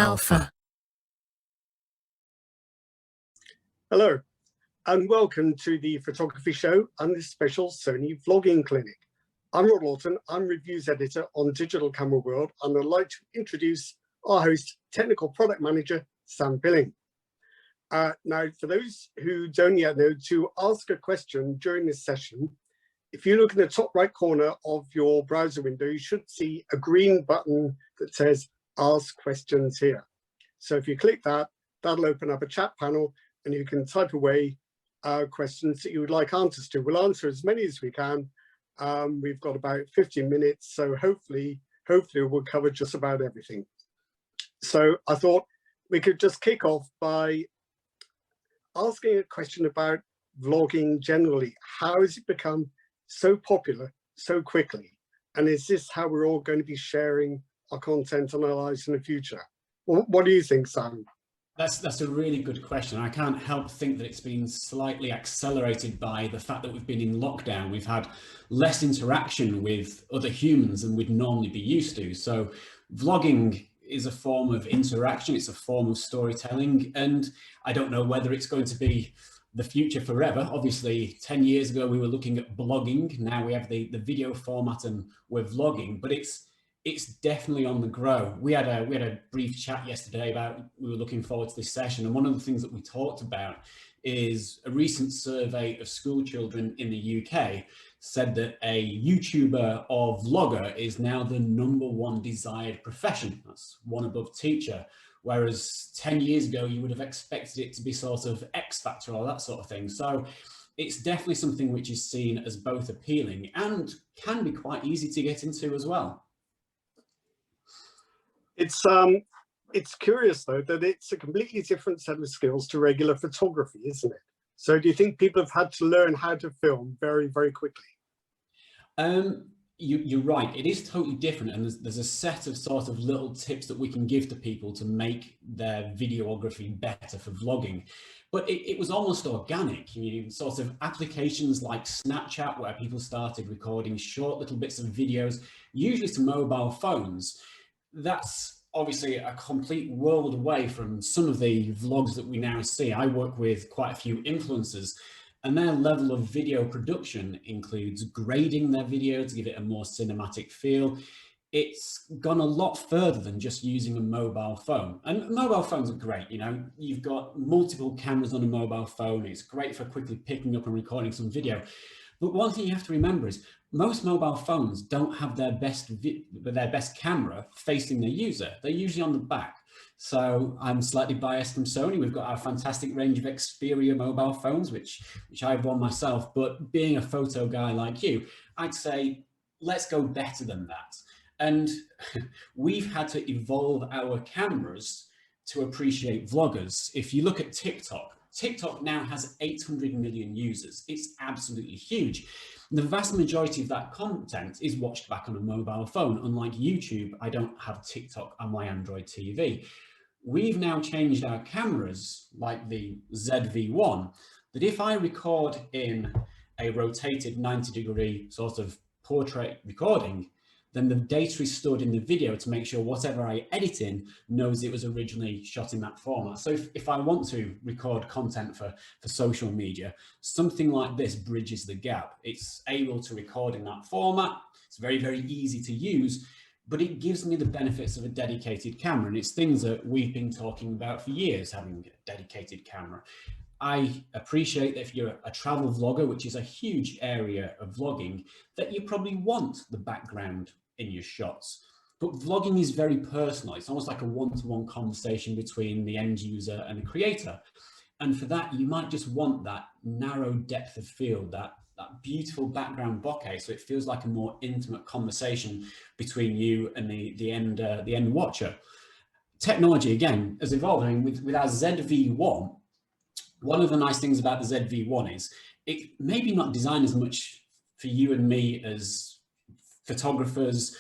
Alpha. Hello, and welcome to the photography show and this special Sony vlogging clinic. I'm Rod Lawton, I'm reviews editor on Digital Camera World, and I'd like to introduce our host, technical product manager, Sam Pilling. Now, for those who don't yet know, to ask a question during this session, if you look in the top right corner of your browser window, you should see a green button that says Ask Questions Here. So if you click that, that'll open up a chat panel and you can type away questions that you would like answers to. We'll answer as many as we can. We've got about 15 minutes, so hopefully we'll cover just about everything. So I thought we could just kick off by asking a question about vlogging generally. How has it become so popular so quickly? And is this how we're all going to be sharing our content and our lives in the future? What do you think, Sam? That's a really good question. I can't help think that it's been slightly accelerated by the fact that we've been in lockdown. We've had less interaction with other humans than we'd normally be used to. So vlogging is a form of interaction, it's a form of storytelling, and I don't know whether it's going to be the future forever. Obviously 10 years ago we were looking at blogging, now we have the video format and we're vlogging, but it's definitely on the grow. We had a brief chat yesterday about, we were looking forward to this session, and one of the things that we talked about is a recent survey of school children in the UK said that a YouTuber or vlogger is now the #1 desired profession. That's one above teacher. Whereas 10 years ago, you would have expected it to be sort of X Factor or that sort of thing. So it's definitely something which is seen as both appealing and can be quite easy to get into as well. It's curious though that it's a completely different set of skills to regular photography, isn't it? So do you think people have had to learn how to film very, very quickly? You're right, it is totally different, and there's a set of sort of little tips that we can give to people to make their videography better for vlogging. But it was almost organic, you know, sort of applications like Snapchat, where people started recording short little bits of videos, usually to mobile phones. That's obviously a complete world away from some of the vlogs that we now see. I work with quite a few influencers, and their level of video production includes grading their video to give it a more cinematic feel. It's gone a lot further than just using a mobile phone. And mobile phones are great, you know, you've got multiple cameras on a mobile phone. It's great for quickly picking up and recording some video. But one thing you have to remember is most mobile phones don't have their best camera facing their user. They're usually on the back. So I'm slightly biased from Sony. We've got our fantastic range of Xperia mobile phones, which I've won myself. But being a photo guy like you, I'd say, let's go better than that. And we've had to evolve our cameras to appreciate vloggers. If you look at TikTok now has 800 million users. It's absolutely huge. The vast majority of that content is watched back on a mobile phone. Unlike YouTube, I don't have TikTok on my Android TV. We've now changed our cameras, like the ZV-1, that if I record in a rotated 90-degree sort of portrait recording, then the data is stored in the video to make sure whatever I edit in knows it was originally shot in that format. So if I want to record content for social media, something like this bridges the gap. It's able to record in that format. It's very, very easy to use, but it gives me the benefits of a dedicated camera. And it's things that we've been talking about for years, having a dedicated camera. I appreciate that if you're a travel vlogger, which is a huge area of vlogging, that you probably want the background in your shots. But vlogging is very personal. It's almost like a one-to-one conversation between the end user and the creator. And for that, you might just want that narrow depth of field, that beautiful background bokeh, so it feels like a more intimate conversation between you and the end watcher. Technology, again, has evolved. I mean, with our ZV-1, one of the nice things about the ZV-1 is it maybe not designed as much for you and me as photographers,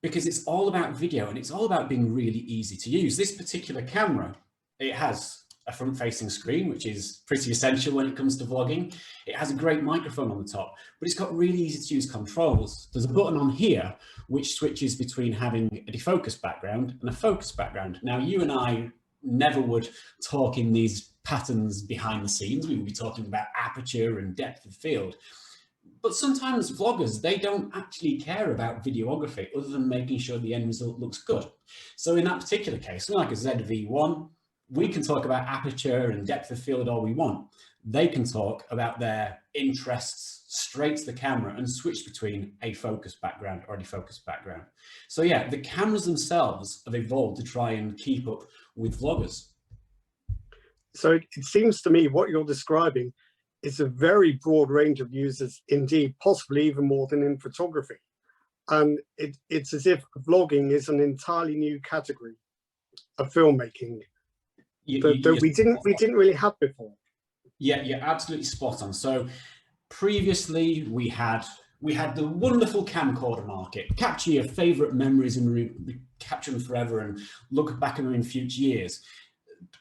because it's all about video and it's all about being really easy to use. This particular camera, it has a front-facing screen, which is pretty essential when it comes to vlogging. It has a great microphone on the top, but it's got really easy to use controls. There's a button on here which switches between having a defocus background and a focus background. Now, you and I never would talk in these patterns behind the scenes. We would be talking about aperture and depth of field. But sometimes vloggers, they don't actually care about videography other than making sure the end result looks good. So in that particular case, something like a ZV-1, we can talk about aperture and depth of field all we want. They can talk about their interests straight to the camera and switch between a focus background or a defocus background. So yeah, the cameras themselves have evolved to try and keep up with vloggers. So it seems to me what you're describing is a very broad range of users, indeed, possibly even more than in photography. And it's as if vlogging is an entirely new category of filmmaking that we didn't really have before. Yeah, you're absolutely spot on. So previously we had the wonderful camcorder market. Capture your favorite memories and capture them forever and look back at them in future years.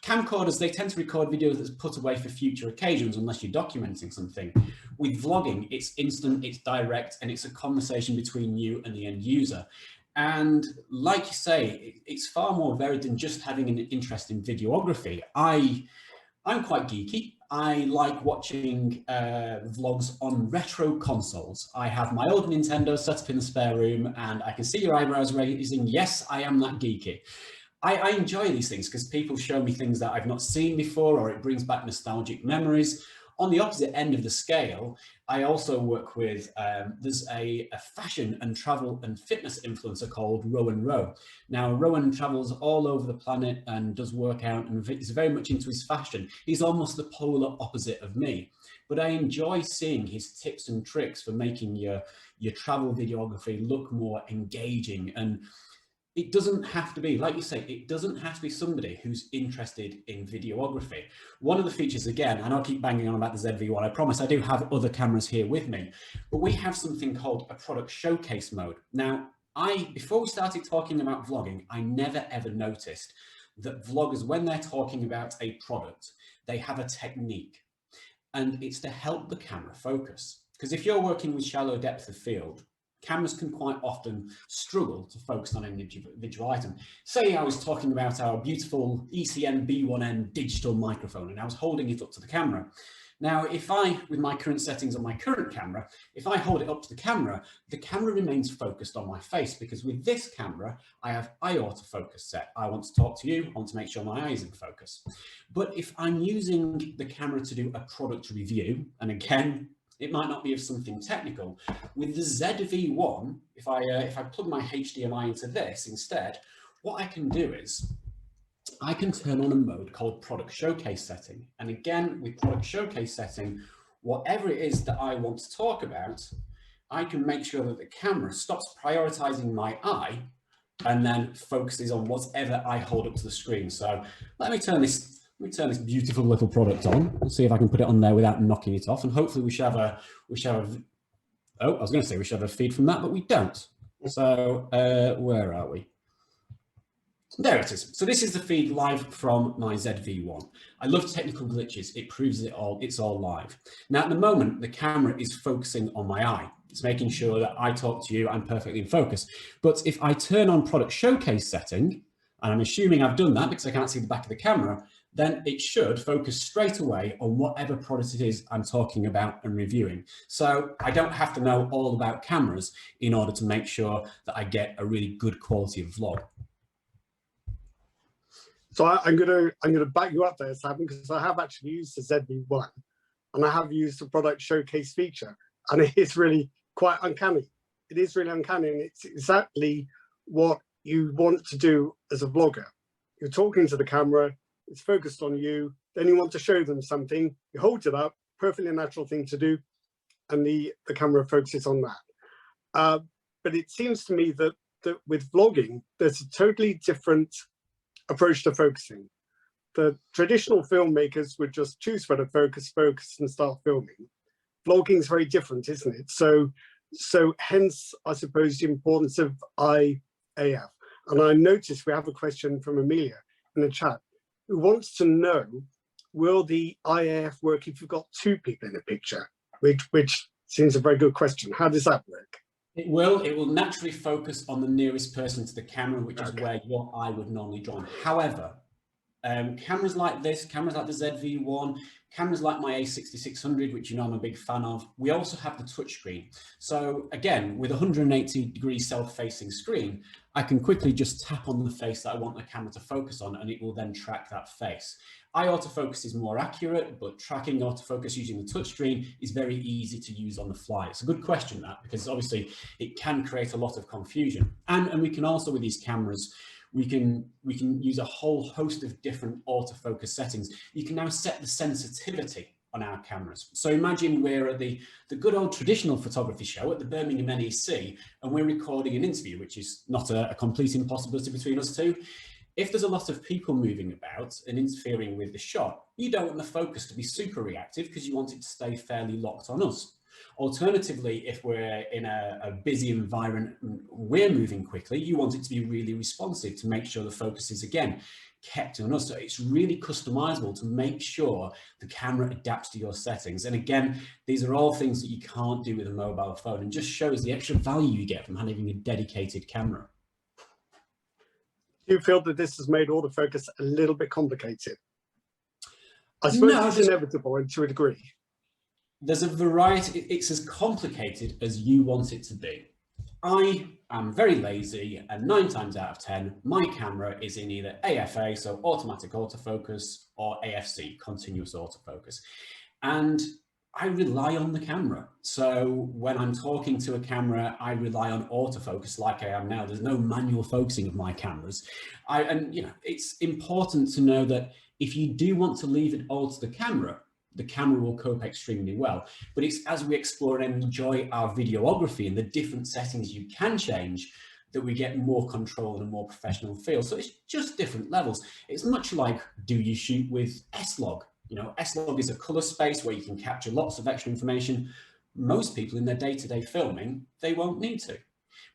Camcorders, they tend to record videos that's put away for future occasions unless you're documenting something. With vlogging, it's instant, it's direct, and it's a conversation between you and the end user. And like you say, it's far more varied than just having an interest in videography. I'm quite geeky. I like watching vlogs on retro consoles. I have my old Nintendo set up in the spare room, and I can see your eyebrows raising. Yes, I am that geeky. I enjoy these things because people show me things that I've not seen before, or it brings back nostalgic memories. On the opposite end of the scale, I also work with, there's a fashion and travel and fitness influencer called Rowan Rowe. Now, Rowan travels all over the planet and does work out and is very much into his fashion. He's almost the polar opposite of me, but I enjoy seeing his tips and tricks for making your travel videography look more engaging. And it doesn't have to be, like you say, it doesn't have to be somebody who's interested in videography. One of the features, again, and I'll keep banging on about the ZV-1, I promise I do have other cameras here with me, but we have something called a product showcase mode. Now, before we started talking about vlogging, I never ever noticed that vloggers, when they're talking about a product, they have a technique, and it's to help the camera focus. Because if you're working with shallow depth of field, cameras can quite often struggle to focus on an individual item. Say I was talking about our beautiful ECM B1N digital microphone and I was holding it up to the camera. Now, with my current settings on my current camera, if I hold it up to the camera remains focused on my face, because with this camera, I have eye autofocus set. I want to talk to you, I want to make sure my eye is in focus. But if I'm using the camera to do a product review, and again, it might not be of something technical. With the ZV-1, if I plug my HDMI into this instead, what I can do is I can turn on a mode called product showcase setting. And again, with product showcase setting, whatever it is that I want to talk about, I can make sure that the camera stops prioritizing my eye and then focuses on whatever I hold up to the screen. So let me turn this beautiful little product on. We'll see if I can put it on there without knocking it off. And hopefully we should have a feed from that, but we don't. So where are we? There it is. So this is the feed live from my ZV-1. I love technical glitches. It proves it's all live. Now at the moment, the camera is focusing on my eye. It's making sure that I talk to you, I'm perfectly in focus. But if I turn on product showcase setting, and I'm assuming I've done that because I can't see the back of the camera, then it should focus straight away on whatever product it is I'm talking about and reviewing. So I don't have to know all about cameras in order to make sure that I get a really good quality of vlog. So I'm gonna back you up there, Sam, because I have actually used the ZV-1 and I have used the product showcase feature, and it is really quite uncanny. It is really uncanny, and it's exactly what you want to do as a vlogger. You're talking to the camera, it's focused on you, then you want to show them something, you hold it up, perfectly natural thing to do, and the camera focuses on that. But it seems to me that with vlogging, there's a totally different approach to focusing. The traditional filmmakers would just choose where to focus, and start filming. Vlogging is very different, isn't it? So hence, I suppose, the importance of IAF. And I noticed we have a question from Amelia in the chat, who wants to know will the IAF work if you've got two people in a picture? Which seems a very good question. How does that work? It will naturally focus on the nearest person to the camera, which is where your eye would normally join. However, cameras like this, cameras like the ZV-1, cameras like my A6600, which you know I'm a big fan of, we also have the touchscreen. So again, with a 180-degree self-facing screen, I can quickly just tap on the face that I want the camera to focus on, and it will then track that face. Eye autofocus is more accurate, but tracking autofocus using the touchscreen is very easy to use on the fly. It's a good question, that, because obviously it can create a lot of confusion. And we can also, with these cameras, we can use a whole host of different autofocus settings. You can now set the sensitivity on our cameras. So imagine we're at the good old traditional photography show at the Birmingham NEC, and we're recording an interview, which is not a complete impossibility between us two. If there's a lot of people moving about and interfering with the shot, you don't want the focus to be super reactive because you want it to stay fairly locked on us. Alternatively, if we're in a busy environment and we're moving quickly, you want it to be really responsive to make sure the focus is, again, kept on us. So it's really customizable to make sure the camera adapts to your settings. And again, these are all things that you can't do with a mobile phone, and just shows the extra value you get from having a dedicated camera. Do you feel that this has made autofocus a little bit complicated? I suppose no, it's inevitable, and to a degree. There's a variety. It's as complicated as you want it to be. I am very lazy, and 9 times out of 10, my camera is in either AFA, so automatic autofocus, or AFC, continuous autofocus. And I rely on the camera. So when I'm talking to a camera, I rely on autofocus like I am now. There's no manual focusing of my cameras. And you know, it's important to know that if you do want to leave it all to the camera will cope extremely well. But it's as we explore and enjoy our videography and the different settings you can change that we get more control and a more professional feel. So it's just different levels. It's much like, do you shoot with SLog? You know, SLog is a color space where you can capture lots of extra information. Most people in their day-to-day filming, they won't need to.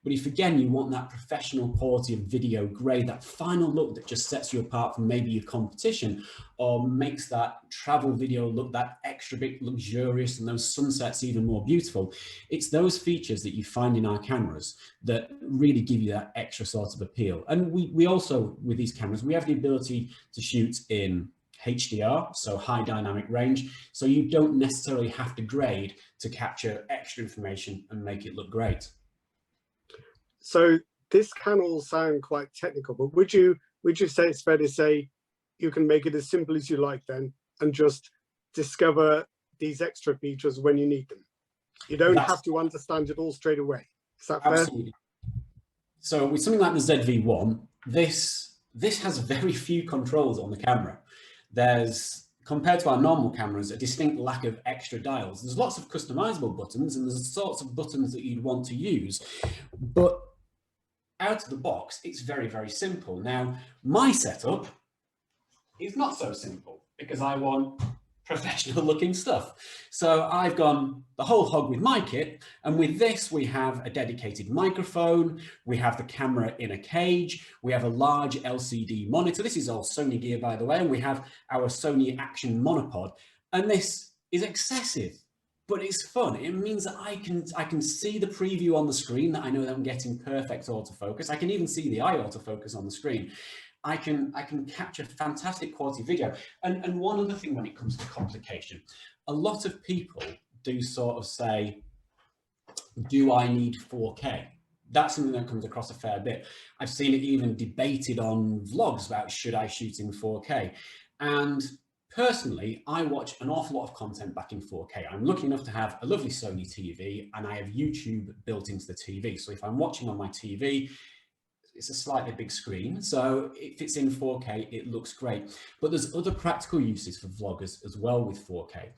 But if, again, you want that professional quality of video grade, that final look that just sets you apart from maybe your competition, or makes that travel video look that extra bit luxurious and those sunsets even more beautiful, it's those features that you find in our cameras that really give you that extra sort of appeal. And we also, with these cameras, we have the ability to shoot in HDR, so high dynamic range, so you don't necessarily have to grade to capture extra information and make it look great. So this can all sound quite technical, but would you say it's fair to say you can make it as simple as you like then, and just discover these extra features when you need them? You don't have to understand it all straight away. Is that fair? Absolutely. So with something like the ZV-1, this has very few controls on the camera. There's, compared to our normal cameras, a distinct lack of extra dials. There's lots of customizable buttons, and there's sorts of buttons that you'd want to use, but out of the box, it's very, very simple. Now, my setup is not so simple because I want professional looking stuff. So I've gone the whole hog with my kit, and with this we have a dedicated microphone, we have the camera in a cage, we have a large LCD monitor. This is all Sony gear, by the way, and we have our Sony Action monopod, and this is excessive. But it's fun. It means that I can see the preview on the screen, that I know that I'm getting perfect autofocus. I can even see the eye autofocus on the screen. I can capture fantastic quality video. And one other thing when it comes to complication, a lot of people do sort of say, do I need 4K? That's something that comes across a fair bit. I've seen it even debated on vlogs about, should I shoot in 4K? And personally, I watch an awful lot of content back in 4K. I'm lucky enough to have a lovely Sony TV, and I have YouTube built into the TV. So if I'm watching on my TV, it's a slightly big screen. So if it's in 4K, it looks great. But there's other practical uses for vloggers as well with 4K.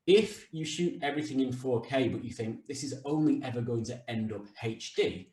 If you shoot everything in 4K, but you think this is only ever going to end up HD,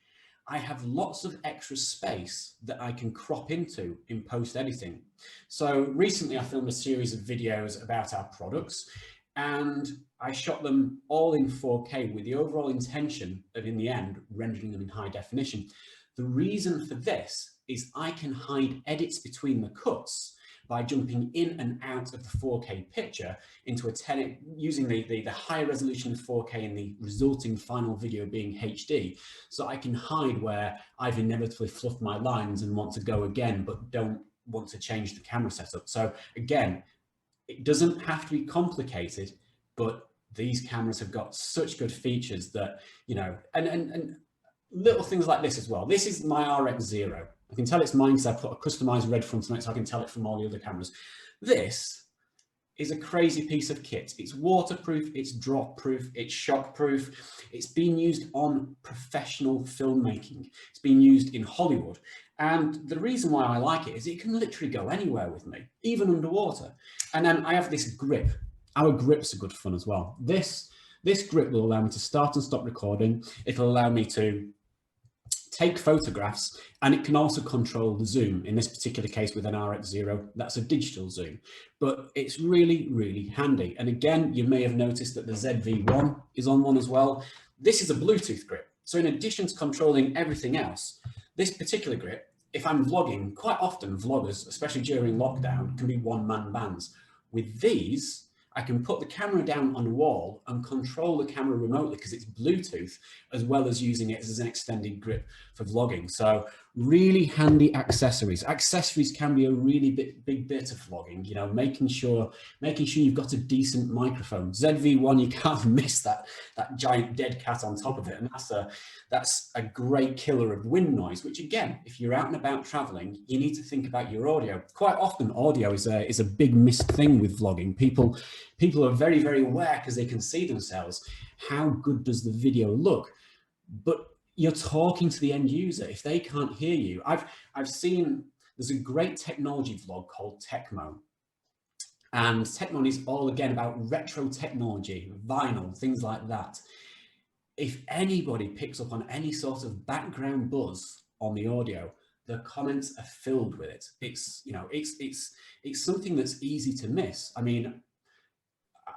I have lots of extra space that I can crop into in post-editing. So recently I filmed a series of videos about our products, and I shot them all in 4K with the overall intention of, in the end, rendering them in high definition. The reason for this is I can hide edits between the cuts by jumping in and out of the 4K picture into a 10, using the higher resolution of 4K and the resulting final video being HD, so I can hide where I've inevitably fluffed my lines and want to go again, but don't want to change the camera setup. So again, it doesn't have to be complicated, but these cameras have got such good features that, you know, and little things like this as well. This is my RX0. I can tell it's mine because I put a customized red front on it, so I can tell it from all the other cameras. This is a crazy piece of kit. It's waterproof, it's drop proof, it's shock proof. It's been used on professional filmmaking. It's been used in Hollywood. And the reason why I like it is it can literally go anywhere with me, even underwater. And then I have this grip. Our grips are good fun as well. This grip will allow me to start and stop recording. It'll allow me to take photographs, and it can also control the zoom. In this particular case with an RX0, that's a digital zoom, but it's really, really handy. And again, you may have noticed that the ZV-1 is on one as well. This is a Bluetooth grip. So in addition to controlling everything else, this particular grip, if I'm vlogging, quite often vloggers, especially during lockdown, can be one-man bands. With these, I can put the camera down on a wall and control the camera remotely because it's Bluetooth, as well as using it as an extended grip for vlogging. So really handy accessories. Accessories can be a really big bit of vlogging, you know, making sure you've got a decent microphone. ZV-1, you can't miss that giant dead cat on top of it. And that's a great killer of wind noise, which again, if you're out and about traveling, you need to think about your audio. Quite often audio is a big missed thing with vlogging. People are very, very aware because they can see themselves. How good does the video look? But you're talking to the end user. If they can't hear you, I've seen, there's a great technology vlog called Tecmo. And Tecmo is all again about retro technology, vinyl, things like that. If anybody picks up on any sort of background buzz on the audio, the comments are filled with it. It's, you know, it's something that's easy to miss. I mean,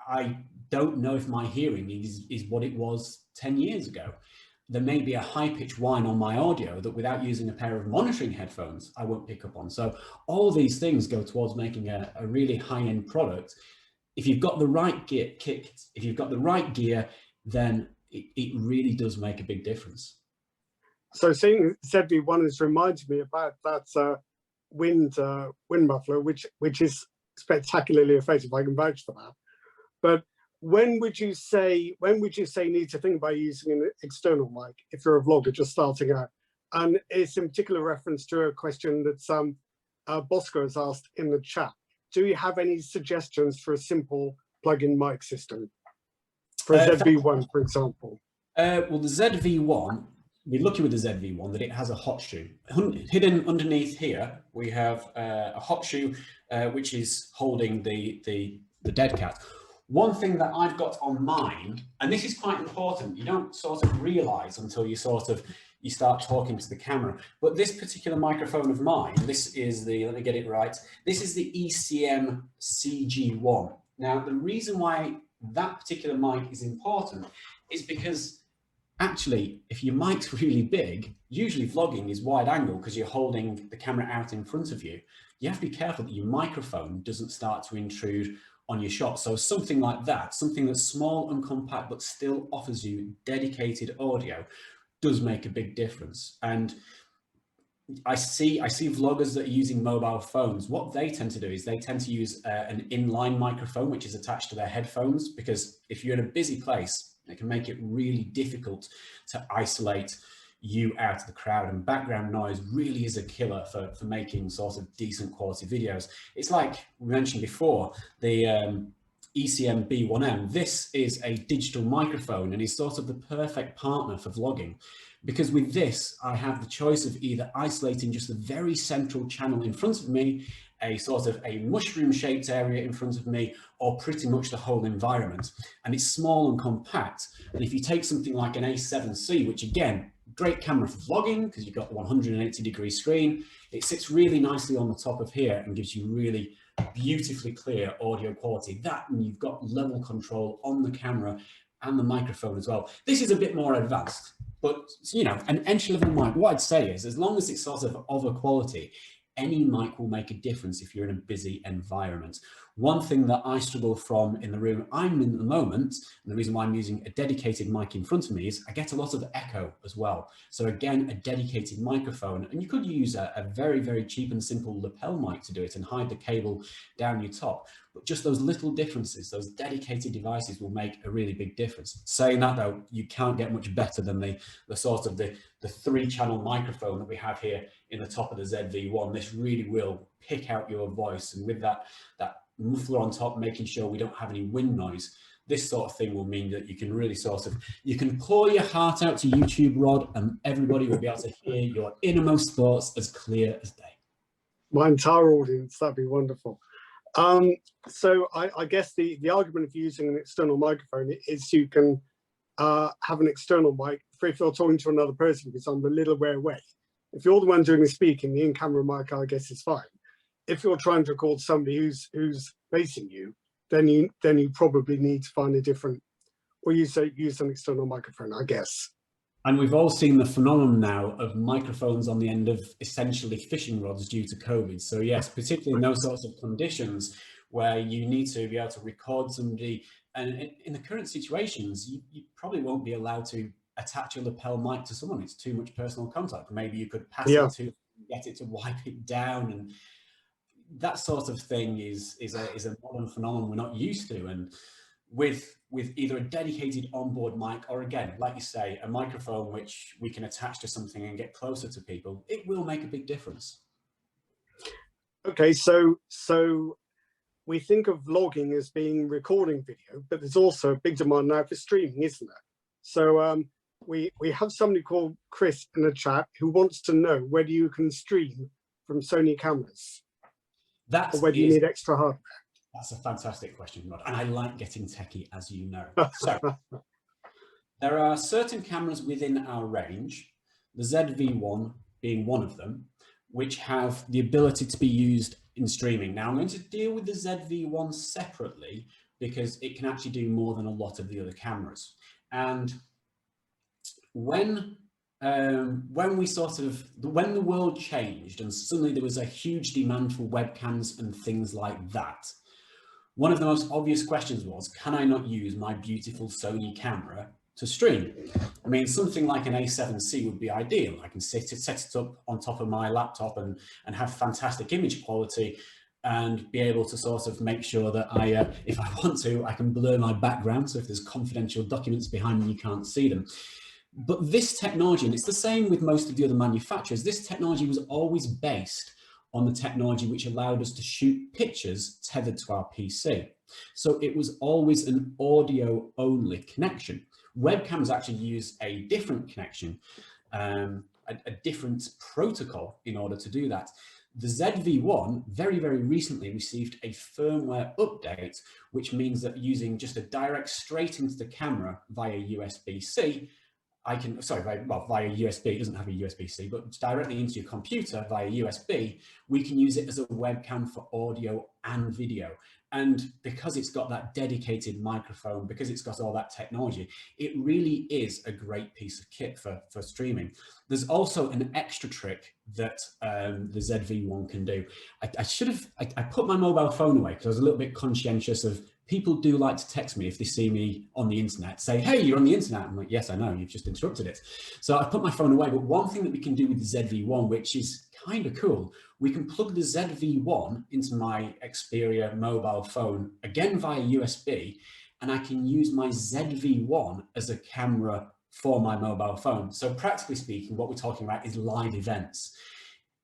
I don't know if my hearing is what it was 10 years ago. There may be a high-pitched whine on my audio that without using a pair of monitoring headphones, I won't pick up on. So all these things go towards making a really high-end product. If you've got the right kit, if you've got the right gear, then it really does make a big difference. So seeing ZV-1 has reminded me about that wind muffler, which is spectacularly effective. I can vouch for that. But when would you say you need to think about using an external mic if you're a vlogger just starting out? And it's in particular reference to a question that Bosco has asked in the chat. Do you have any suggestions for a simple plug-in mic system for a ZV-1, for example? Well, the ZV-1, we're lucky with the ZV-1 that it has a hot shoe. Hidden underneath here, we have a hot shoe, which is holding the dead cat. One thing that I've got on mine, and this is quite important, you don't sort of realize until you start talking to the camera, but this particular microphone of mine, this is the, let me get it right, this is the ECM CG1. Now, the reason why that particular mic is important is because actually, if your mic's really big, usually vlogging is wide angle because you're holding the camera out in front of you. You have to be careful that your microphone doesn't start to intrude on your shot. So something like that, something that's small and compact but still offers you dedicated audio, does make a big difference. And I see vloggers that are using mobile phones. What they tend to do is they tend to use an inline microphone which is attached to their headphones, because if you're in a busy place, it can make it really difficult to isolate you out of the crowd, and background noise really is a killer for making sort of decent quality videos. It's like we mentioned before, the ECM B1M. This is a digital microphone and is sort of the perfect partner for vlogging, because with this I have the choice of either isolating just the very central channel in front of me, a sort of a mushroom shaped area in front of me, or pretty much the whole environment. And it's small and compact. And if you take something like an A7C, which again, great camera for vlogging because you've got the 180-degree screen, it sits really nicely on the top of here and gives you really beautifully clear audio quality. That, and you've got level control on the camera and the microphone as well. This is a bit more advanced, but you know, an entry-level mic, what I'd say is, as long as it's sort of a quality, any mic will make a difference if you're in a busy environment. One thing that I struggle from in the room I'm in at the moment, and the reason why I'm using a dedicated mic in front of me, is I get a lot of echo as well. So again, a dedicated microphone, and you could use a very, very cheap and simple lapel mic to do it and hide the cable down your top. But just those little differences, those dedicated devices will make a really big difference. Saying that though, you can't get much better than the sort of the 3-channel microphone that we have here in the top of the ZV-1. This really will pick out your voice, and with that muffler on top, making sure we don't have any wind noise, this sort of thing will mean that you can really sort of, you can pour your heart out to YouTube, Rod, and everybody will be able to hear your innermost thoughts as clear as day. My entire audience, that'd be wonderful. So I guess the argument of using an external microphone is you can have an external mic for if you're talking to another person because I'm a little way away. If you're the one doing the speaking, the in-camera mic, I guess, is fine. If you're trying to record somebody who's facing you, then you probably need to find a different, or use an external microphone, I guess. And we've all seen the phenomenon now of microphones on the end of essentially fishing rods due to COVID. So yes, particularly in those sorts of conditions where you need to be able to record somebody, and in the current situations, you probably won't be allowed to attach a lapel mic to someone. It's too much personal contact. Maybe you could pass it to, get it to wipe it down, and that sort of thing is a modern phenomenon we're not used to. And with either a dedicated onboard mic, or again, like you say, a microphone which we can attach to something and get closer to people, it will make a big difference. Okay, so we think of vlogging as being recording video, but there's also a big demand now for streaming, isn't there? So we have somebody called Chris in the chat who wants to know whether you can stream from Sony cameras, or whether you need extra hardware. That's a fantastic question, Rod, and I like getting techie, as you know. So there are certain cameras within our range, the ZV-1 being one of them, which have the ability to be used in streaming. Now I'm going to deal with the ZV-1 separately because it can actually do more than a lot of the other cameras. And when the world changed and suddenly there was a huge demand for webcams and things like that, one of the most obvious questions was, can I not use my beautiful Sony camera to stream? I mean, something like an A7C would be ideal. I can set it up on top of my laptop and have fantastic image quality and be able to sort of make sure that if I want to, I can blur my background. So if there's confidential documents behind me, you can't see them. But this technology, and it's the same with most of the other manufacturers, this technology was always based on the technology which allowed us to shoot pictures tethered to our PC. So it was always an audio only connection. Webcams actually use a different connection, a different protocol in order to do that. The ZV-1 very, very recently received a firmware update, which means that using just a direct straight into the camera via USB-C, via USB, it doesn't have a USB-C, but directly into your computer via USB, we can use it as a webcam for audio and video. And because it's got that dedicated microphone, because it's got all that technology, it really is a great piece of kit for streaming. There's also an extra trick that the ZV-1 can do. I put my mobile phone away because I was a little bit conscientious of people do like to text me if they see me on the internet, say, hey, you're on the internet. I'm like, yes, I know, you've just interrupted it. So I put my phone away, but one thing that we can do with the ZV-1, which is kind of cool, we can plug the ZV-1 into my Xperia mobile phone, again via USB, and I can use my ZV-1 as a camera for my mobile phone. So practically speaking, what we're talking about is live events.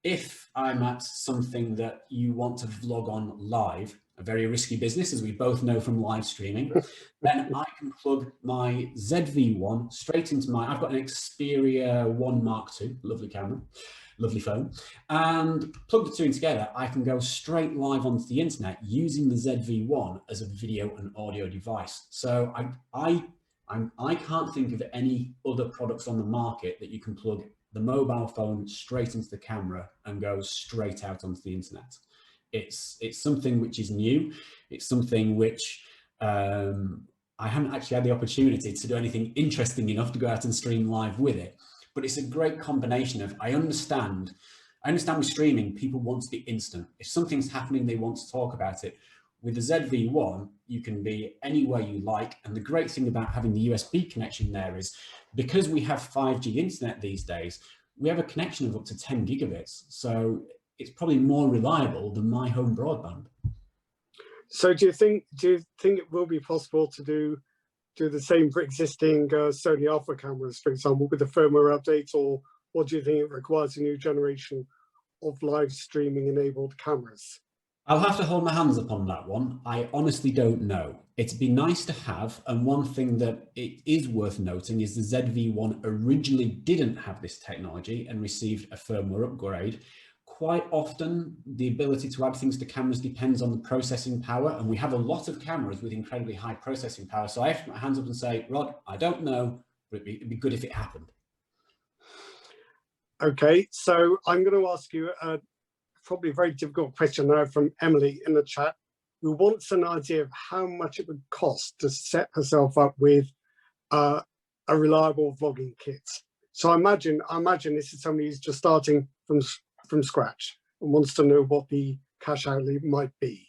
If I'm at something that you want to vlog on live, a very risky business, as we both know from live streaming, then I can plug my ZV-1 straight into I've got an Xperia 1 Mark II, lovely camera, lovely phone, and plug the two in together, I can go straight live onto the internet using the ZV-1 as a video and audio device. So I can't think of any other products on the market that you can plug the mobile phone straight into the camera and go straight out onto the internet. It's something which is new. It's something which I haven't actually had the opportunity to do anything interesting enough to go out and stream live with it. But it's a great combination of, I understand I understand with streaming, people want to be instant. If something's happening, they want to talk about it. With the ZV-1, you can be anywhere you like. And the great thing about having the USB connection there is, because we have 5G internet these days, we have a connection of up to 10 gigabits. So it's probably more reliable than my home broadband. So do you think it will be possible to do the same for existing Sony Alpha cameras, for example, with the firmware update, or do you think it requires a new generation of live streaming enabled cameras? I'll have to hold my hands up on that one. I honestly don't know. It'd be nice to have, and one thing that it is worth noting is the ZV-1 originally didn't have this technology and received a firmware upgrade. Quite often, the ability to add things to cameras depends on the processing power, and we have a lot of cameras with incredibly high processing power. So I have to put my hands up and say, Rod, I don't know, but it'd be good if it happened. Okay, so I'm going to ask you probably a very difficult question now from Emily in the chat, who wants an idea of how much it would cost to set herself up with a reliable vlogging kit. So I imagine this is somebody who's just starting from scratch and wants to know what the cash outlay might be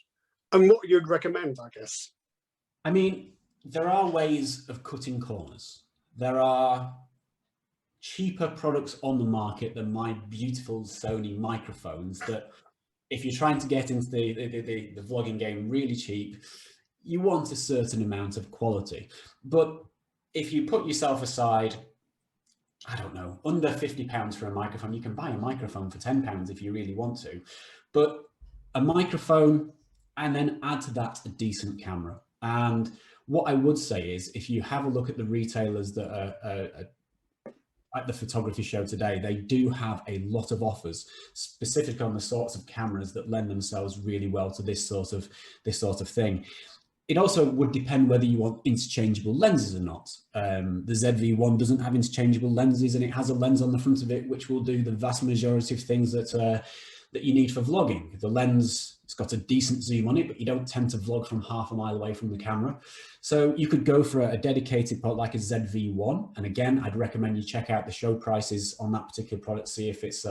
and what you'd recommend, I guess. I mean, there are ways of cutting corners. There are cheaper products on the market than my beautiful Sony microphones that, if you're trying to get into the vlogging game really cheap, you want a certain amount of quality. But if you put yourself aside, I don't know, under £50 for a microphone, you can buy a microphone for £10 if you really want to. But a microphone, and then add to that a decent camera. And what I would say is, if you have a look at the retailers that are at the photography show today, they do have a lot of offers specific on the sorts of cameras that lend themselves really well to this sort of thing. It also would depend whether you want interchangeable lenses or not. The ZV-1 doesn't have interchangeable lenses, and it has a lens on the front of it which will do the vast majority of things that you need for vlogging. The lens, it's got a decent zoom on it, but you don't tend to vlog from half a mile away from the camera. So you could go for a dedicated product like a ZV-1. And again, I'd recommend you check out the show prices on that particular product, see if it's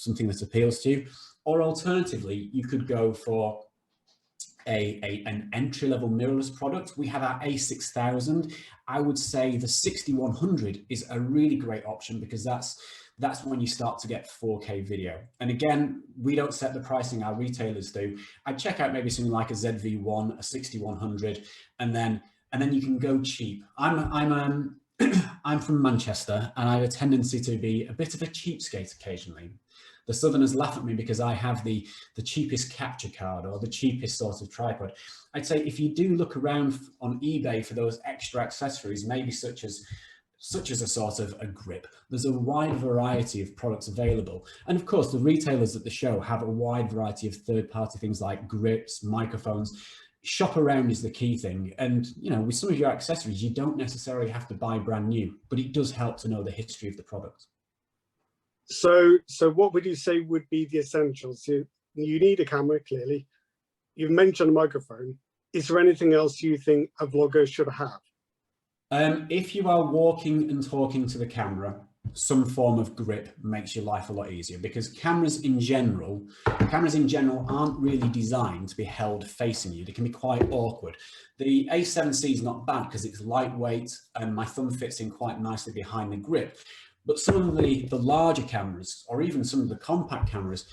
something that appeals to you. Or alternatively, you could go for an entry-level mirrorless product. We have our A6000. I would say the 6100 is a really great option, because that's when you start to get 4K video. And again, we don't set the pricing, our retailers do. I'd check out maybe something like a ZV-1, a 6100, and then you can go cheap. I'm from Manchester, and I have a tendency to be a bit of a cheapskate occasionally. The Southerners laugh at me because I have the cheapest capture card or the cheapest sort of tripod. I'd say if you do look around on eBay for those extra accessories, maybe such as a sort of a grip, there's a wide variety of products available. And of course, the retailers at the show have a wide variety of third-party things like grips, microphones. Shop around is the key thing. And, you know, with some of your accessories, you don't necessarily have to buy brand new, but it does help to know the history of the product. So what would you say would be the essentials? You need a camera, clearly. You've mentioned a microphone. Is there anything else you think a vlogger should have? If you are walking and talking to the camera, some form of grip makes your life a lot easier, because cameras in general aren't really designed to be held facing you. They can be quite awkward. The A7C is not bad because it's lightweight and my thumb fits in quite nicely behind the grip. But some of the larger cameras, or even some of the compact cameras,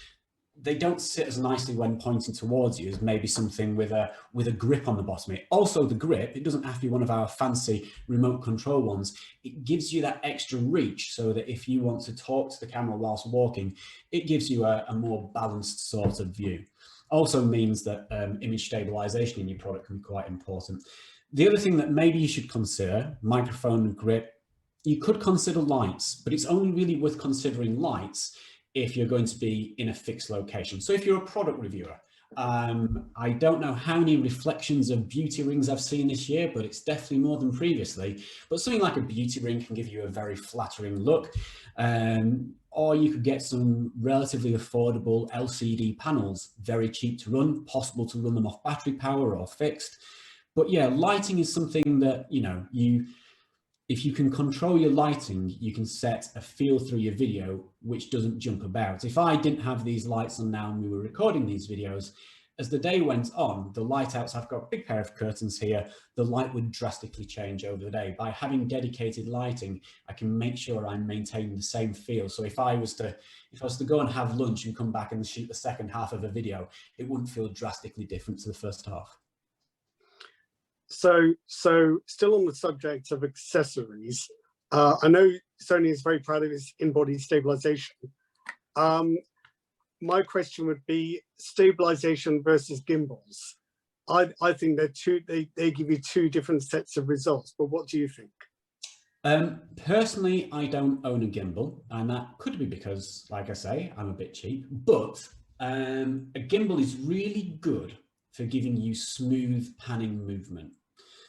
they don't sit as nicely when pointing towards you as maybe something with a grip on the bottom of it. Also, the grip, it doesn't have to be one of our fancy remote control ones. It gives you that extra reach, so that if you want to talk to the camera whilst walking, it gives you a more balanced sort of view. Also means that image stabilization in your product can be quite important. The other thing that maybe you should consider, microphone and grip, you could consider lights, but it's only really worth considering lights if you're going to be in a fixed location. So if you're a product reviewer, I don't know how many reflections of beauty rings I've seen this year, but it's definitely more than previously. But something like a beauty ring can give you a very flattering look. Or you could get some relatively affordable LCD panels, very cheap to run, possible to run them off battery power or fixed. But yeah, lighting is something that, you know, if you can control your lighting, you can set a feel through your video which doesn't jump about. If I didn't have these lights on now and we were recording these videos, as the day went on, the light outs, I've got a big pair of curtains here, the light would drastically change over the day. By having dedicated lighting, I can make sure I'm maintaining the same feel. So if I was to go and have lunch and come back and shoot the second half of a video, it wouldn't feel drastically different to the first half. So still on the subject of accessories, I know Sony is very proud of its in-body stabilization. My question would be stabilization versus gimbals. I think they're they give you two different sets of results, but what do you think? Personally, I don't own a gimbal, and that could be because, like I say, I'm a bit cheap, but a gimbal is really good for giving you smooth panning movement.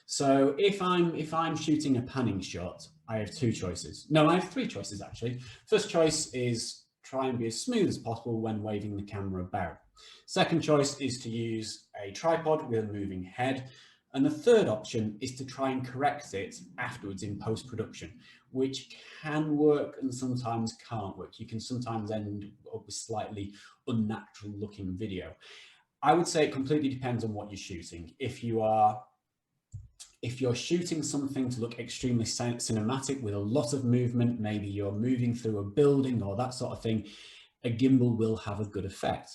So if I'm shooting a panning shot, I have two choices. No, I have three choices actually. First choice is try and be as smooth as possible when waving the camera about. Second choice is to use a tripod with a moving head. And the third option is to try and correct it afterwards in post-production, which can work and sometimes can't work. You can sometimes end up with slightly unnatural looking video. I would say it completely depends on what you're shooting. If you're shooting something to look extremely cinematic with a lot of movement, maybe you're moving through a building or that sort of thing, a gimbal will have a good effect.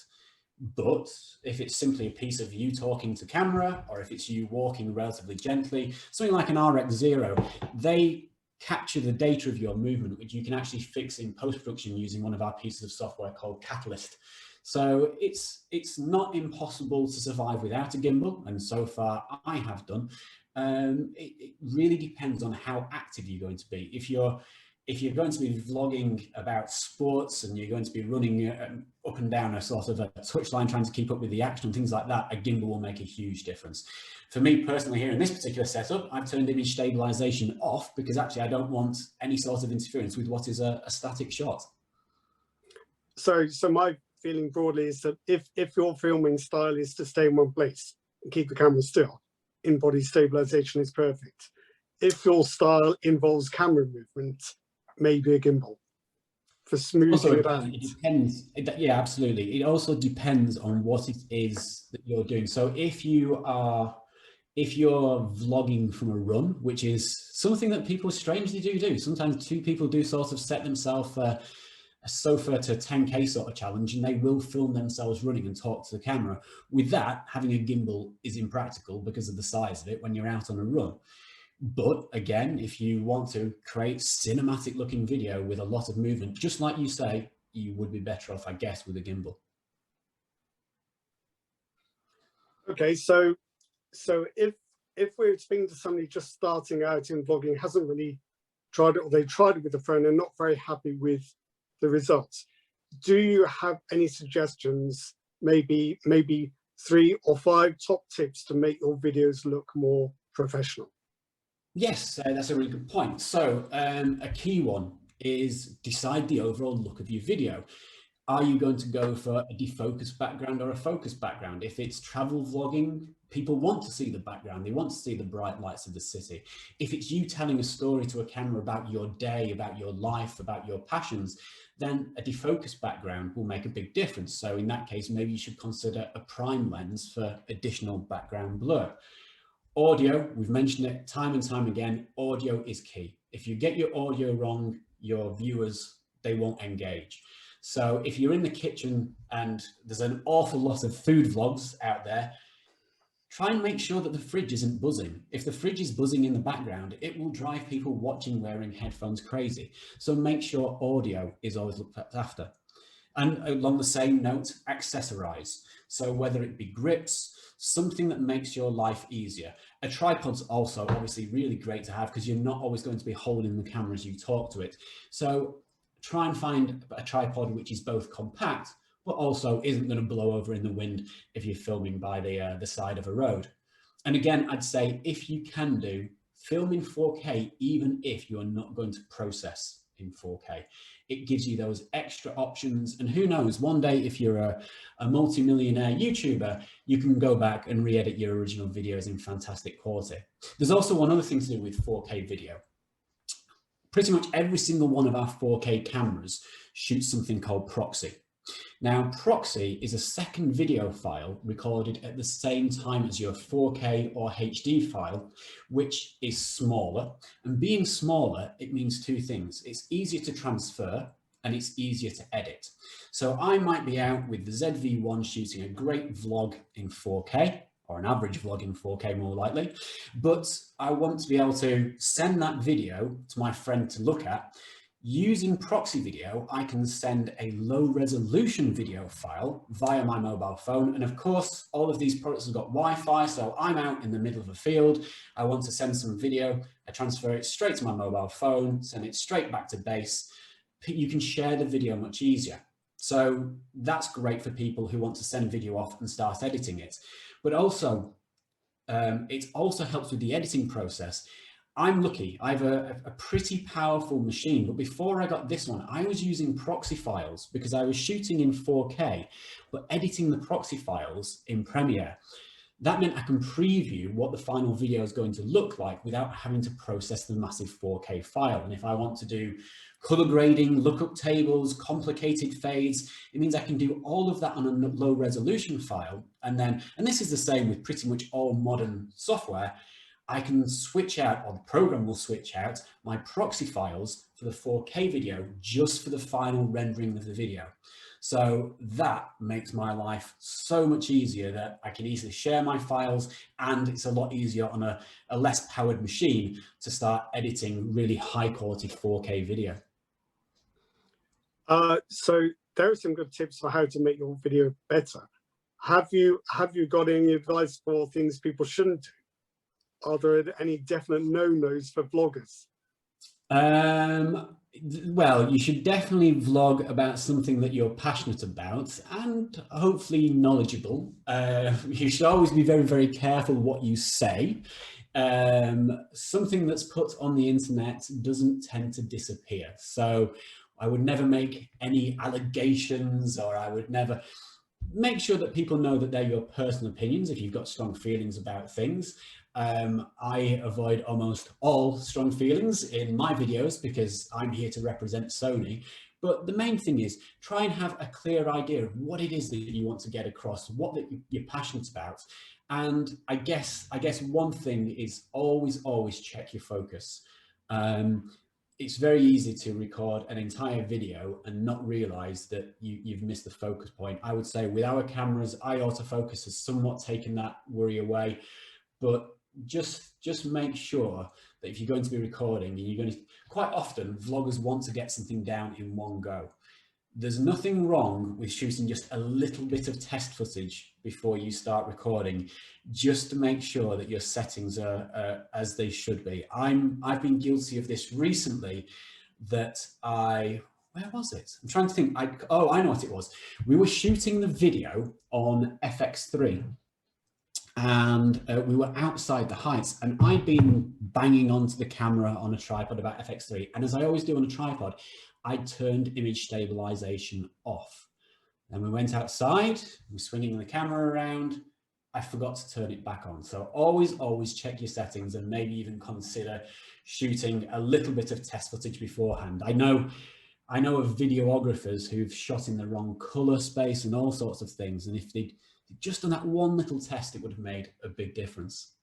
But if it's simply a piece of you talking to camera, or if it's you walking relatively gently, something like an RX0, they capture the data of your movement, which you can actually fix in post-production using one of our pieces of software called Catalyst. So it's not impossible to survive without a gimbal, and so far I have done. It really depends on how active you're going to be. If you're going to be vlogging about sports and you're going to be running up and down a sort of a touchline trying to keep up with the action and things like that, a gimbal will make a huge difference. For me personally, here in this particular setup, I've turned image stabilization off because actually I don't want any sort of interference with what is a static shot. So my feeling broadly is that if your filming style is to stay in one place and keep the camera still, in-body stabilization is perfect. If your style involves camera movement, maybe a gimbal for smoothing it out. It depends. Yeah, absolutely. It also depends on what it is that you're doing. So if you're vlogging from a run, which is something that people strangely do. Sometimes two people do sort of set themselves a sofa to 10K sort of challenge, and they will film themselves running and talk to the camera. With that, having a gimbal is impractical because of the size of it when you're out on a run. But again, if you want to create cinematic looking video with a lot of movement, just like you say, you would be better off, I guess, with a gimbal. Okay, so if we're speaking to somebody just starting out in vlogging, hasn't really tried it, or they tried it with a phone and not very happy with the results, do you have any suggestions, maybe 3 or 5 top tips to make your videos look more professional? Yes, that's a really good point. So a key one is decide the overall look of your video. Are you going to go for a defocused background or a focused background? If it's travel vlogging, people want to see the background. They want to see the bright lights of the city. If it's you telling a story to a camera about your day, about your life, about your passions, then a defocused background will make a big difference. So in that case, maybe you should consider a prime lens for additional background blur. Audio, we've mentioned it time and time again, audio is key. If you get your audio wrong, your viewers, they won't engage. So if you're in the kitchen and there's an awful lot of food vlogs out there, try and make sure that the fridge isn't buzzing. If the fridge is buzzing in the background, it will drive people watching wearing headphones crazy. So make sure audio is always looked after. And along the same note, accessorize. So whether it be grips, something that makes your life easier. A tripod's also obviously really great to have because you're not always going to be holding the camera as you talk to it. So try and find a tripod which is both compact, but also isn't going to blow over in the wind if you're filming by the side of a road. And again, I'd say if you can do, film in 4K, even if you're not going to process in 4K. It gives you those extra options, and who knows, one day if you're a multi-millionaire YouTuber, you can go back and re-edit your original videos in fantastic quality. There's also one other thing to do with 4K video. pretty much every single one of our 4K cameras shoots something called proxy. Now, proxy is a second video file recorded at the same time as your 4K or HD file, which is smaller. And being smaller, it means two things. It's easier to transfer and it's easier to edit. So I might be out with the ZV-1 shooting a great vlog in 4K, or an average vlog in 4K more likely, but I want to be able to send that video to my friend to look at. Using proxy video, I can send a low resolution video file via my mobile phone. And of course, all of these products have got Wi-Fi. So I'm out in the middle of a field. I want to send some video. I transfer it straight to my mobile phone, send it straight back to base. You can share the video much easier. So that's great for people who want to send video off and start editing it. But also, it also helps with the editing process. I'm lucky, I have a pretty powerful machine, but before I got this one, I was using proxy files because I was shooting in 4K, but editing the proxy files in Premiere. That meant I can preview what the final video is going to look like without having to process the massive 4K file. And if I want to do color grading, lookup tables, complicated fades, it means I can do all of that on a low resolution file. And this is the same with pretty much all modern software. I can switch out, or the program will switch out, my proxy files for the 4K video just for the final rendering of the video. So that makes my life so much easier that I can easily share my files, and it's a lot easier on a less powered machine to start editing really high quality 4K video. So there are some good tips for how to make your video better. Have you got any advice for things people shouldn't do? Are there any definite no-nos for vloggers? Well, you should definitely vlog about something that you're passionate about and hopefully knowledgeable. You should always be very, very careful what you say. Something that's put on the internet doesn't tend to disappear. So I would never make any allegations, or I would never make sure that people know that they're your personal opinions if you've got strong feelings about things. I avoid almost all strong feelings in my videos because I'm here to represent Sony. But the main thing is try and have a clear idea of what it is that you want to get across, what that you're passionate about. And I guess one thing is always check your focus. It's very easy to record an entire video and not realize that you've missed the focus point. I would say with our cameras, autofocus has somewhat taken that worry away, but just make sure that if you're going to be recording, and you're going to, quite often vloggers want to get something down in one go. There's nothing wrong with shooting just a little bit of test footage before you start recording, just to make sure that your settings are as they should be. I've been guilty of this recently, that where was it? I'm trying to think. Oh, I know what it was. We were shooting the video on FX3. And we were outside the Heights, and I'd been banging onto the camera on a tripod about FX3. And as I always do on a tripod, I turned image stabilization off. And we went outside, we're swinging the camera around. I forgot to turn it back on. So always check your settings, and maybe even consider shooting a little bit of test footage beforehand. I know of videographers who've shot in the wrong color space and all sorts of things. And if they'd just done that one little test, it would have made a big difference.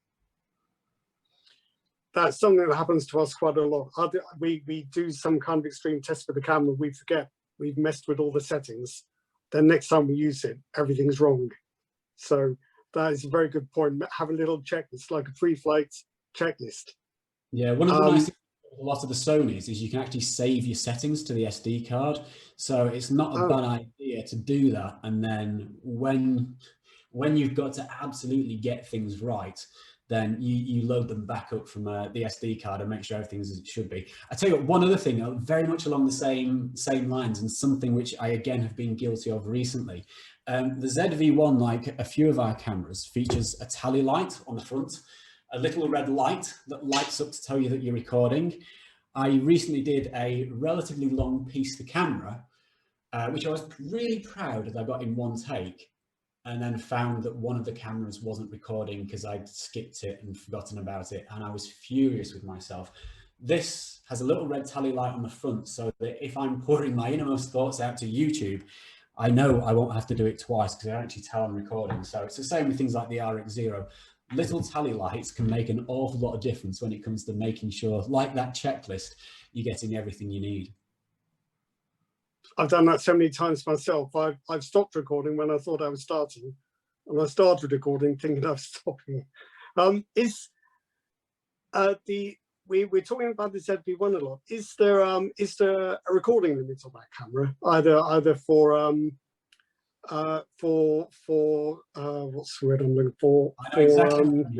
That's something that happens to us quite a lot. We do some kind of extreme test for the camera, we forget we've messed with all the settings. Then next time we use it, everything's wrong. So that is a very good point. Have a little checklist, like a Preflight checklist. Yeah, one of the nice things with a lot of the Sonys is you can actually save your settings to the SD card. So it's not a bad idea to do that. And then when you've got to absolutely get things right, then you load them back up from the SD card and make sure everything's as it should be. I tell you what, one other thing, very much along the same lines, and something which I again have been guilty of recently. The ZV-1, like a few of our cameras, features a tally light on the front, a little red light that lights up to tell you that you're recording. I recently did a relatively long piece to camera, which I was really proud that I got in one take, and then found that one of the cameras wasn't recording because I'd skipped it and forgotten about it, and I was furious with myself. This has a little red tally light on the front, so that if I'm pouring my innermost thoughts out to YouTube, I know I won't have to do it twice because I actually tell I'm recording. So it's the same with things like the RX0. Little tally lights can make an awful lot of difference when it comes to making sure, like that checklist, you're getting everything you need. I've done that so many times myself. I've stopped recording when I thought I was starting, and I started recording thinking I was stopping. We're talking about the ZV-1 a lot. Is there a recording limit on that camera, either for what's the word I'm looking for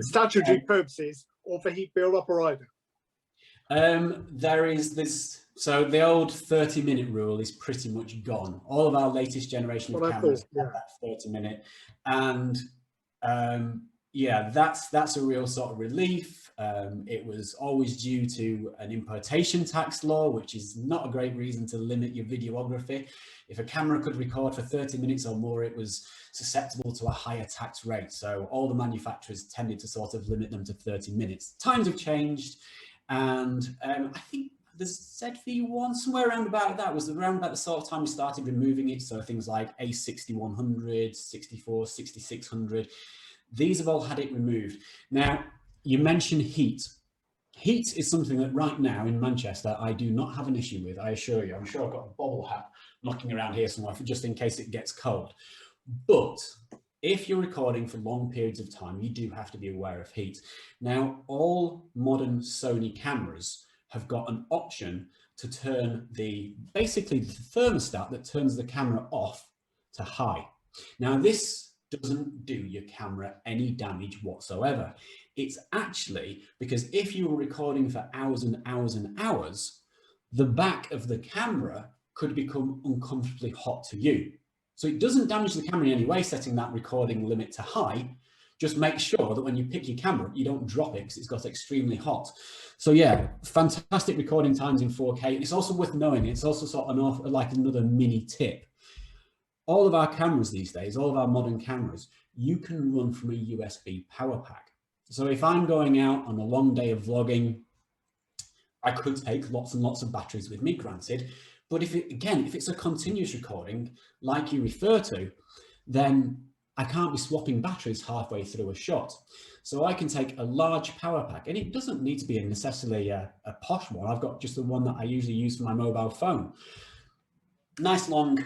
statutory purposes, or for heat build-up, or either? There is this, so the old 30-minute rule is pretty much gone. All of our latest generation of cameras have that 30-minute, and yeah, that's a real sort of relief. It was always due to an importation tax law, which is not a great reason to limit your videography. If a camera could record for 30 minutes or more, it was susceptible to a higher tax rate. So all the manufacturers tended to sort of limit them to 30 minutes. Times have changed. And I think the ZV-1, somewhere around about that, was around about the sort of time we started removing it. So things like A6100, 64, 6600, these have all had it removed. Now, you mentioned heat. Heat is something that right now in Manchester, I do not have an issue with, I assure you. I'm sure I've got a bobble hat knocking around here somewhere just in case it gets cold. But if you're recording for long periods of time, you do have to be aware of heat. Now, all modern Sony cameras have got an option to turn basically the thermostat that turns the camera off to high. Now, this doesn't do your camera any damage whatsoever. It's actually because if you were recording for hours and hours and hours, the back of the camera could become uncomfortably hot to you. So it doesn't damage the camera in any way, setting that recording limit to high. Just make sure that when you pick your camera up, you don't drop it because it's got extremely hot. So yeah, fantastic recording times in 4K. It's also worth knowing, it's also sort of like another mini tip. All of our cameras these days, all of our modern cameras, you can run from a USB power pack. So if I'm going out on a long day of vlogging, I could take lots and lots of batteries with me, granted. But if it's a continuous recording, like you refer to, then I can't be swapping batteries halfway through a shot. So I can take a large power pack, and it doesn't need to be necessarily a posh one. I've got just the one that I usually use for my mobile phone. Nice long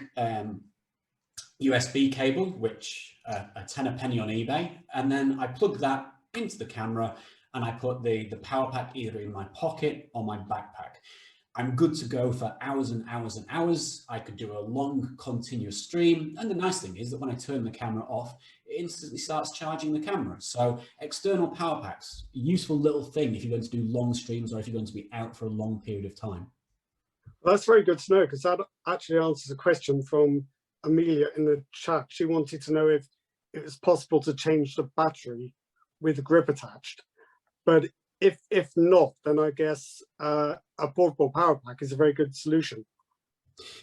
USB cable, which a tenner penny on eBay. And then I plug that into the camera and I put the power pack either in my pocket or my backpack. I'm good to go for hours and hours and hours. I could do a long continuous stream. And the nice thing is that when I turn the camera off, it instantly starts charging the camera. So external power packs, a useful little thing if you're going to do long streams or if you're going to be out for a long period of time. Well, that's very good to know, because that actually answers a question from Amelia in the chat. She wanted to know if it was possible to change the battery with the grip attached. But if not, then I guess a portable power pack is a very good solution.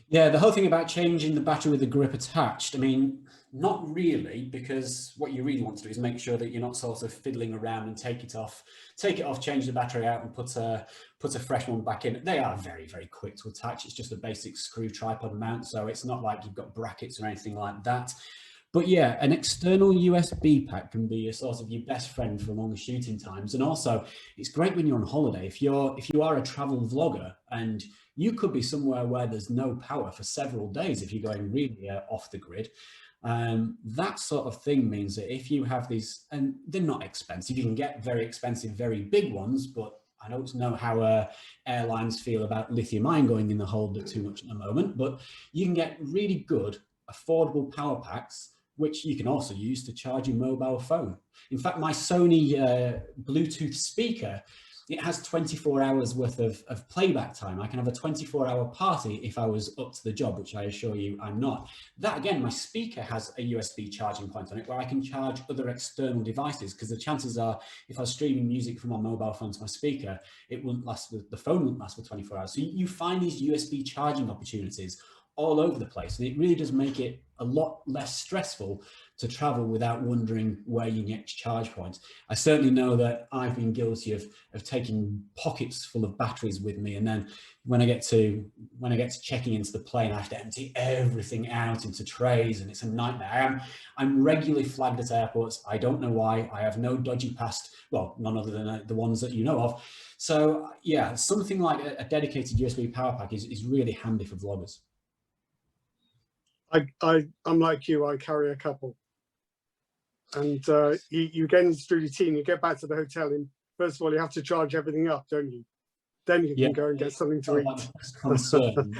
Yeah, the whole thing about changing the battery with the grip attached, I mean, not really, because what you really want to do is make sure that you're not sort of fiddling around and take it off, change the battery out and put a fresh one back in. They are very, very quick to attach. It's just a basic screw tripod mount, so it's not like you've got brackets or anything like that. But yeah, an external USB pack can be a sort of your best friend for long shooting times. And also, it's great when you're on holiday. If you are a travel vlogger and you could be somewhere where there's no power for several days if you're going really off the grid. That sort of thing means that if you have these, and they're not expensive, you can get very expensive, very big ones, but I don't know how airlines feel about lithium ion going in the hold too much at the moment, but you can get really good, affordable power packs, which you can also use to charge your mobile phone. In fact, my Sony Bluetooth speaker, it has 24 hours worth of playback time. I can have a 24-hour party if I was up to the job, which I assure you I'm not. That again, my speaker has a USB charging point on it where I can charge other external devices, because the chances are if I was streaming music from my mobile phone to my speaker, it wouldn't last, the phone wouldn't last for 24 hours. So you find these USB charging opportunities all over the place. And it really does make it a lot less stressful to travel without wondering where your next charge point. I certainly know that I've been guilty of taking pockets full of batteries with me, and then when I get to checking into the plane, I have to empty everything out into trays, and it's a nightmare. I'm regularly flagged at airports. I don't know why. I have no dodgy past, well, none other than the ones that you know of. So yeah, something like a dedicated USB power pack is really handy for vloggers. I'm like you, I carry a couple. And you get into the routine, you get back to the hotel, and first of all, you have to charge everything up, don't you? Then you can go and get something to eat. Concern.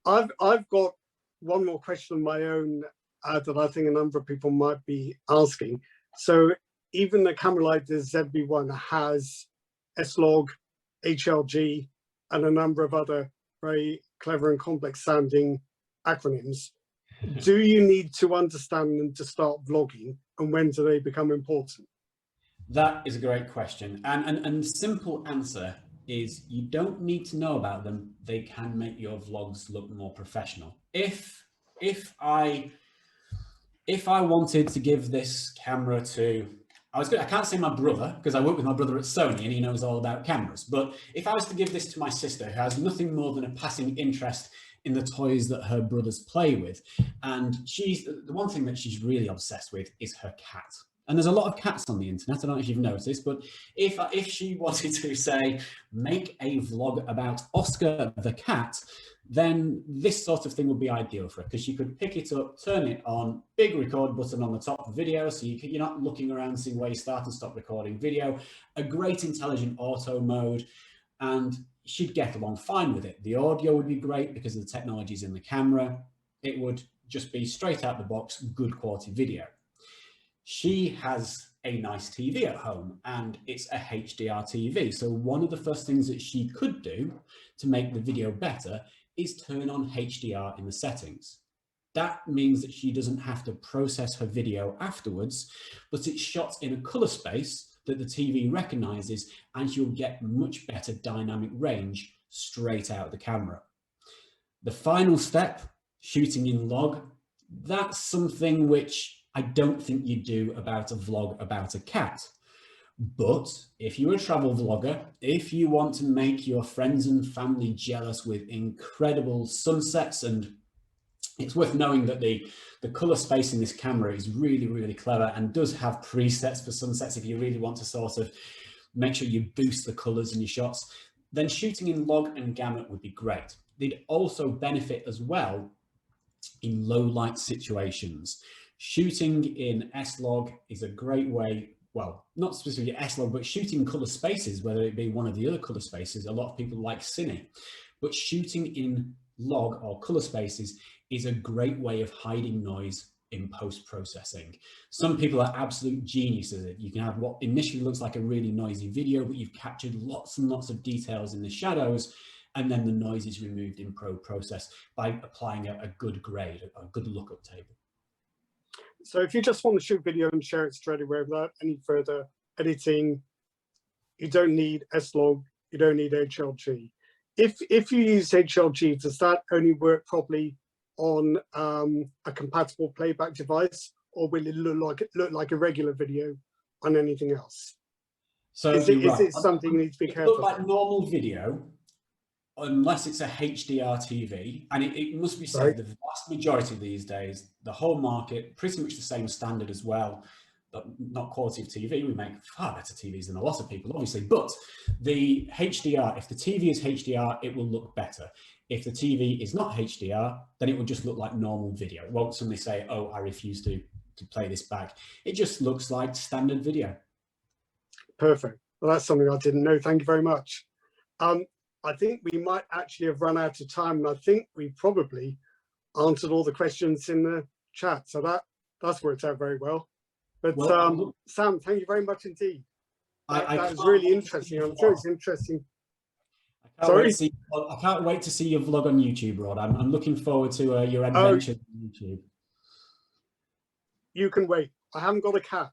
I've got one more question of my own that I think a number of people might be asking. So even the camera like the ZV-1 has SLog HLG and a number of other very clever and complex sounding acronyms. Do you need to understand them to start vlogging, and when do they become important? That is a great question. And the simple answer is you don't need to know about them. They can make your vlogs look more professional. If I wanted to give this camera to, I can't say my brother, because I work with my brother at Sony and he knows all about cameras. But if I was to give this to my sister, who has nothing more than a passing interest in the toys that her brothers play with, and the one thing that she's really obsessed with is her cat. And there's a lot of cats on the internet. I don't know if you've noticed, but if she wanted to say, make a vlog about Oscar the cat, then this sort of thing would be ideal for her, because you could pick it up, turn it on, big record button on the top of video, so you're not looking around seeing where you start and stop recording video, a great intelligent auto mode, and she'd get along fine with it. The audio would be great because of the technologies in the camera. It would just be straight out the box, good quality video. She has a nice TV at home, and it's a HDR TV. So one of the first things that she could do to make the video better is turn on HDR in the settings. That means that she doesn't have to process her video afterwards, but it's shot in a color space that the TV recognizes, and you'll get much better dynamic range straight out of the camera. The final step, shooting in log, that's something which I don't think you do about a vlog about a cat. But if you're a travel vlogger, if you want to make your friends and family jealous with incredible sunsets, and it's worth knowing that the color space in this camera is really, really clever and does have presets for sunsets if you really want to sort of make sure you boost the colors in your shots, then shooting in log and gamut would be great. They'd also benefit as well in low light situations. Shooting in S-Log is a great way, well, not specifically S-Log, but shooting color spaces, whether it be one of the other color spaces. A lot of people like Cine, but shooting in log or color spaces is a great way of hiding noise in post-processing. Some people are absolute geniuses at it. You can have what initially looks like a really noisy video, but you've captured lots and lots of details in the shadows, and then the noise is removed in process by applying a good grade, a good lookup table. So if you just want to shoot video and share it straight away without any further editing, you don't need S-Log, you don't need HLG. If you use HLG, does that only work properly on a compatible playback device, or will it look like a regular video on anything else? So is it something you need to be careful about? Like normal video, unless it's a HDR TV, and it must be said, the vast majority these days, the whole market, pretty much the same standard as well, but not quality of TV. We make far better TVs than a lot of people, obviously, but the HDR, if the TV is HDR, it will look better. If the TV is not HDR, then it will just look like normal video. It won't suddenly say, oh, I refuse to play this back. It just looks like standard video. Perfect. Well, that's something I didn't know. Thank you very much. I think we might actually have run out of time, and I think we probably answered all the questions in the chat. So that's worked out very well. But Sam, thank you very much indeed. That was really interesting. I'm sure it's interesting. I can't wait to see your vlog on YouTube, Rod. I'm looking forward to your adventures on YouTube. You can wait. I haven't got a cat.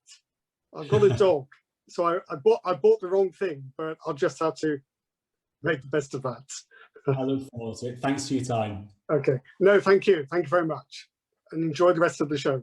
I've got a dog. So I bought the wrong thing, but I'll just have to make the best of that. I look forward to it. Thanks for your time. Okay. No, thank you. Thank you very much. And enjoy the rest of the show.